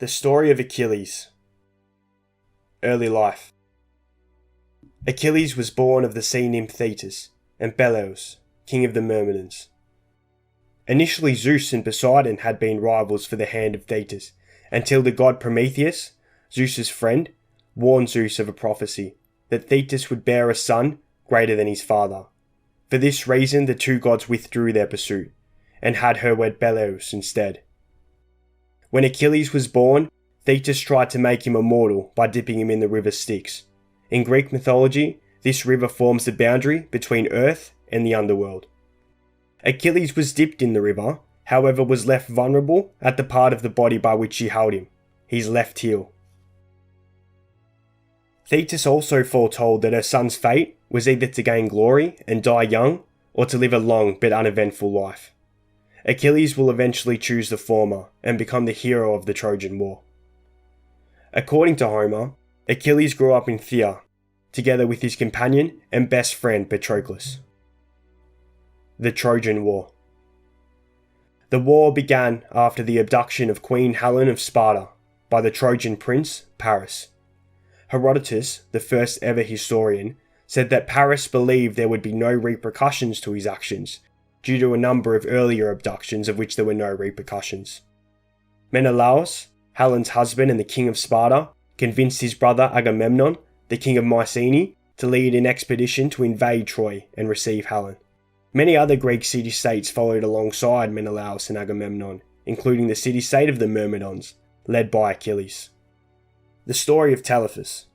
The Story of Achilles. Early life. Achilles was born of the sea nymph Thetis and Peleus, king of the Myrmidons. Initially Zeus and Poseidon had been rivals for the hand of Thetis, until the god Prometheus, Zeus's friend, warned Zeus of a prophecy that Thetis would bear a son greater than his father. For this reason the two gods withdrew their pursuit, and had her wed Peleus instead. When Achilles was born, Thetis tried to make him immortal by dipping him in the river Styx. In Greek mythology, this river forms the boundary between Earth and the underworld. Achilles was dipped in the river, however was left vulnerable at the part of the body by which she held him, his left heel. Thetis also foretold that her son's fate was either to gain glory and die young, or to live a long but uneventful life. Achilles will eventually choose the former and become the hero of the Trojan War. According to Homer, Achilles grew up in Phthia, together with his companion and best friend Patroclus. The Trojan War. The war began after the abduction of Queen Helen of Sparta by the Trojan prince Paris. Herodotus, the first ever historian, said that Paris believed there would be no repercussions to his actions, due to a number of earlier abductions of which there were no repercussions. Menelaus, Helen's husband and the king of Sparta, convinced his brother Agamemnon, the king of Mycenae, to lead an expedition to invade Troy and receive Helen. Many other Greek city-states followed alongside Menelaus and Agamemnon, including the city-state of the Myrmidons, led by Achilles. The story of Telephus.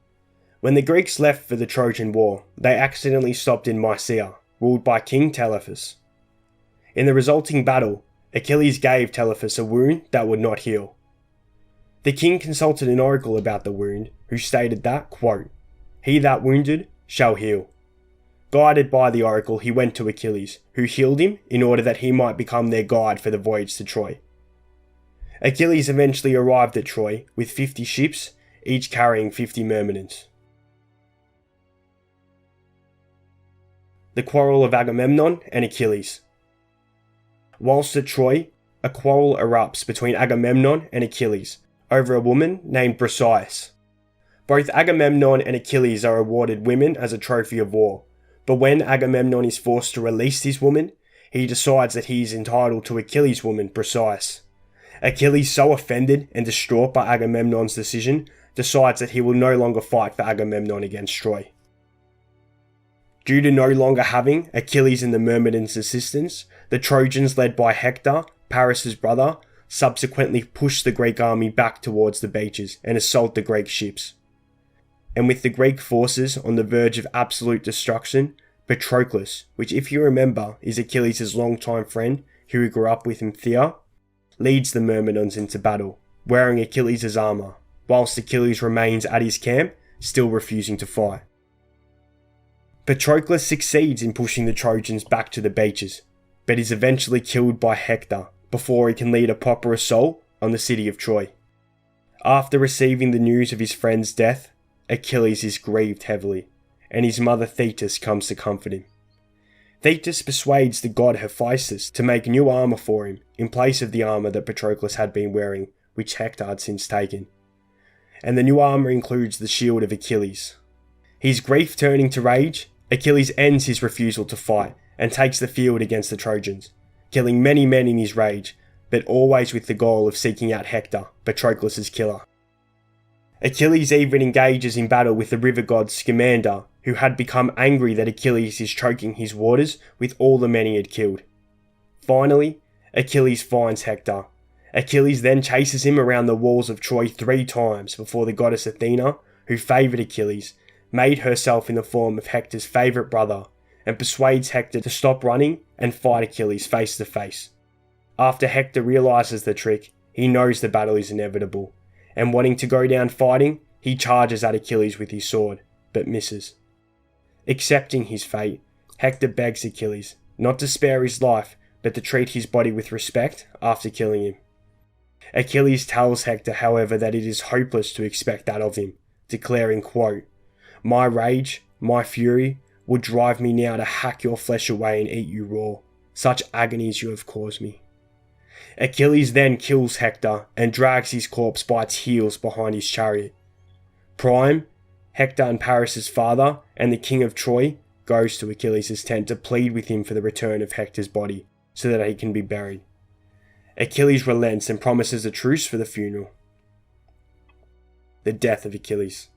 When the Greeks left for the Trojan War, they accidentally stopped in Mysia, ruled by King Telephus. In the resulting battle, Achilles gave Telephus a wound that would not heal. The king consulted an oracle about the wound, who stated that, quote, "He that wounded shall heal." Guided by the oracle, he went to Achilles, who healed him in order that he might become their guide for the voyage to Troy. Achilles eventually arrived at Troy with 50 ships, each carrying 50 Myrmidons. The quarrel of Agamemnon and Achilles. Whilst at Troy, a quarrel erupts between Agamemnon and Achilles over a woman named Briseis. Both Agamemnon and Achilles are awarded women as a trophy of war, but when Agamemnon is forced to release his woman, he decides that he is entitled to Achilles' woman, Briseis. Achilles, so offended and distraught by Agamemnon's decision, decides that he will no longer fight for Agamemnon against Troy. Due to no longer having Achilles and the Myrmidons' assistance, the Trojans, led by Hector, Paris' brother, subsequently push the Greek army back towards the beaches and assault the Greek ships. And with the Greek forces on the verge of absolute destruction, Patroclus, which if you remember is Achilles' longtime friend who he grew up with in Phthia, leads the Myrmidons into battle, wearing Achilles' armour, whilst Achilles remains at his camp, still refusing to fight. Patroclus succeeds in pushing the Trojans back to the beaches, but is eventually killed by Hector before he can lead a proper assault on the city of Troy. After receiving the news of his friend's death, Achilles is grieved heavily, and his mother Thetis comes to comfort him. Thetis persuades the god Hephaestus to make new armour for him in place of the armour that Patroclus had been wearing, which Hector had since taken. And the new armour includes the shield of Achilles. His grief turning to rage, Achilles ends his refusal to fight and takes the field against the Trojans, killing many men in his rage, but always with the goal of seeking out Hector, Patroclus' killer. Achilles even engages in battle with the river god Scamander, who had become angry that Achilles is choking his waters with all the men he had killed. Finally, Achilles finds Hector. Achilles then chases him around the walls of Troy 3 times before the goddess Athena, who favoured Achilles, made herself in the form of Hector's favourite brother, and persuades Hector to stop running and fight Achilles face to face. After Hector realises the trick, he knows the battle is inevitable, and wanting to go down fighting, he charges at Achilles with his sword, but misses. Accepting his fate, Hector begs Achilles not to spare his life, but to treat his body with respect after killing him. Achilles tells Hector, however, that it is hopeless to expect that of him, declaring, quote, "My rage, my fury, would drive me now to hack your flesh away and eat you raw. Such agonies you have caused me." Achilles then kills Hector and drags his corpse by its heels behind his chariot. Priam, Hector and Paris' father, and the king of Troy, goes to Achilles' tent to plead with him for the return of Hector's body so that he can be buried. Achilles relents and promises a truce for the funeral. The death of Achilles.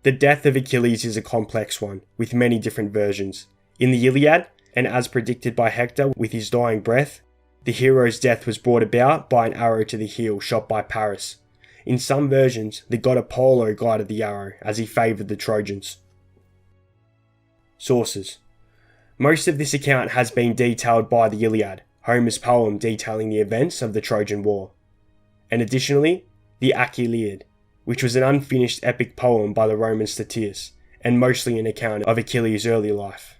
The death of Achilles is a complex one, with many different versions. In the Iliad, and as predicted by Hector with his dying breath, the hero's death was brought about by an arrow to the heel shot by Paris. In some versions, the god Apollo guided the arrow as he favoured the Trojans. Sources. Most of this account has been detailed by the Iliad, Homer's poem detailing the events of the Trojan War, and additionally, the Achilleid, which was an unfinished epic poem by the Roman Statius, and mostly an account of Achilles' early life.